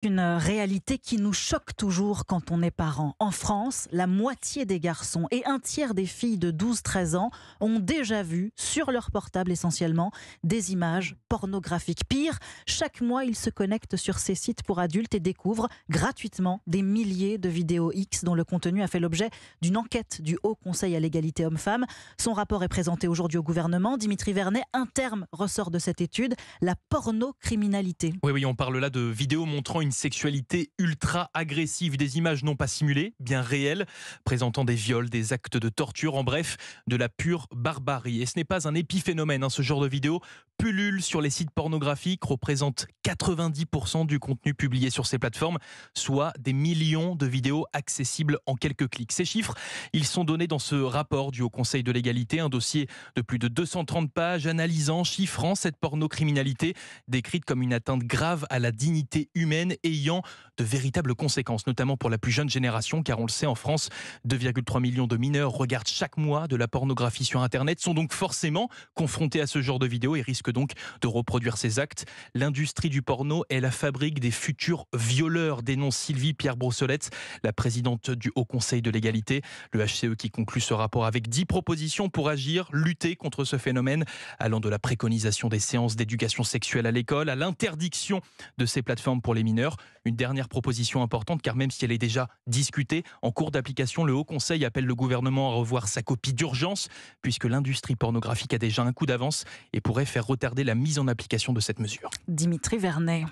Une réalité qui nous choque toujours quand on est parent. En France, la moitié des garçons et un tiers des filles de 12-13 ans ont déjà vu, sur leur portable essentiellement, des images pornographiques. Pire, chaque mois, ils se connectent sur ces sites pour adultes et découvrent gratuitement des milliers de vidéos X dont le contenu a fait l'objet d'une enquête du Haut Conseil à l'égalité homme-femme. Son rapport est présenté aujourd'hui au gouvernement. Dimitri Vernet, un terme ressort de cette étude, la pornocriminalité. Oui, on parle là de vidéos montrant une sexualité ultra agressive, des images non pas simulées, bien réelles, présentant des viols, des actes de torture, en bref, de la pure barbarie. Et ce n'est pas un épiphénomène, ce genre de vidéos pullule sur les sites pornographiques, représente 90% du contenu publié sur ces plateformes, soit des millions de vidéos accessibles en quelques clics. Ces chiffres, ils sont donnés dans ce rapport du Haut Conseil de l'égalité, un dossier de plus de 230 pages analysant, chiffrant cette pornocriminalité décrite comme une atteinte grave à la dignité humaine ayant de véritables conséquences, notamment pour la plus jeune génération, car on le sait, en France, 2,3 millions de mineurs regardent chaque mois de la pornographie sur Internet, sont donc forcément confrontés à ce genre de vidéos et risquent donc de reproduire ces actes. L'industrie du porno est la fabrique des futurs violeurs, dénonce Sylvie Pierre Brossolette, la présidente du Haut Conseil de l'égalité. Le HCE qui conclut ce rapport avec 10 propositions pour agir, lutter contre ce phénomène, allant de la préconisation des séances d'éducation sexuelle à l'école à l'interdiction de ces plateformes pour les mineurs. Une dernière proposition importante, car même si elle est déjà discutée, en cours d'application, le Haut Conseil appelle le gouvernement à revoir sa copie d'urgence, puisque l'industrie pornographique a déjà un coup d'avance et pourrait faire retarder la mise en application de cette mesure. Dimitri Vernet.